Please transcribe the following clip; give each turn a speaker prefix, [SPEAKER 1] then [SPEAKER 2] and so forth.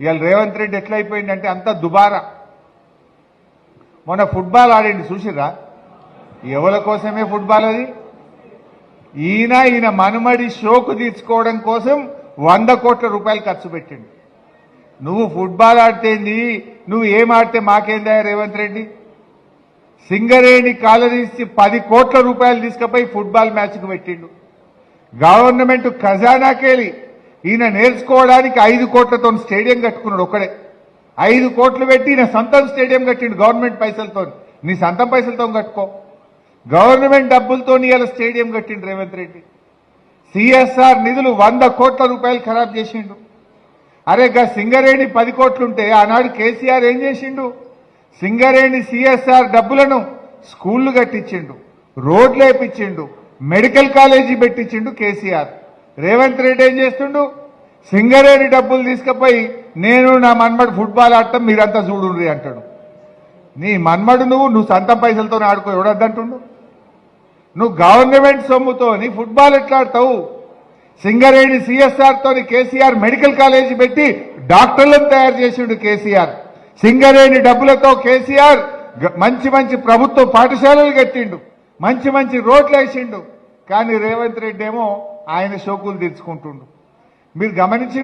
[SPEAKER 1] ఇవాళ రేవంత్ రెడ్డి ఎట్లయిపోయిందంటే అంత దుబారా. మొన్న ఫుట్బాల్ ఆడింది చూసిరా, ఎవరి కోసమే ఫుట్బాల్ అది? ఈయన మనుమడి షోకు తీర్చుకోవడం కోసం 100 కోట్ల రూపాయలు ఖర్చు పెట్టిండు. నువ్వు ఫుట్బాల్ ఆడితేంది, నువ్వు ఏం ఆడితే మాకేందా రేవంత్ రెడ్డి? సింగరేణి కాలనీసి 10 కోట్ల రూపాయలు తీసుకుపోయి ఫుట్బాల్ మ్యాచ్కు పెట్టిండు. గవర్నమెంట్ ఖజానాకెళ్ళి ఈయన నేర్చుకోవడానికి 5 కోట్లతో స్టేడియం కట్టుకున్నాడు ఒక్కడే. 5 కోట్లు పెట్టి ఈయన సొంతం స్టేడియం కట్టిండు గవర్నమెంట్ పైసలతో. నీ సొంతం పైసలతో కట్టుకో, గవర్నమెంట్ డబ్బులతో ఇవాళ స్టేడియం కట్టిండు రేవంత్ రెడ్డి. సిఎస్ఆర్ నిధులు 100 కోట్ల రూపాయలు ఖరాబ్ చేసిండు. అరే గా సింగరేణి 10 కోట్లుంటే ఆనాడు కేసీఆర్ ఏం చేసిండు? సింగరేణి సిఎస్ఆర్ డబ్బులను స్కూళ్లు కట్టించిండు, రోడ్లు వేపించిండు, మెడికల్ కాలేజీ పెట్టించిండు కేసీఆర్. రేవంత్ రెడ్డి ఏం చేస్తుండు? సింగరేణి డబ్బులు తీసుకుపోయి నేను నా మన్మడు ఫుట్బాల్ ఆడటం మీరంతా చూడుండ్రి అంటాడు. నీ మన్మడు నువ్వు సొంతం పైసలతో ఆడుకో, ఎవడద్దంటుండు? నువ్వు గవర్నమెంట్ సొమ్ముతోని ఫుట్బాల్ ఎట్లా ఆడతావు? సింగరేణి సిఎస్ఆర్ తోని కేసీఆర్ మెడికల్ కాలేజీ పెట్టి డాక్టర్లను తయారు చేసిండు కేసీఆర్. సింగరేణి డబ్బులతో కేసీఆర్ మంచి మంచి ప్రభుత్వ పాఠశాలలు కట్టిండు, మంచి మంచి రోడ్లు వేసిండు. కానీ రేవంత్ రెడ్డి ఏమో ఆయన షోకులు తీర్చుకుంటుండు. మీరు గమనించి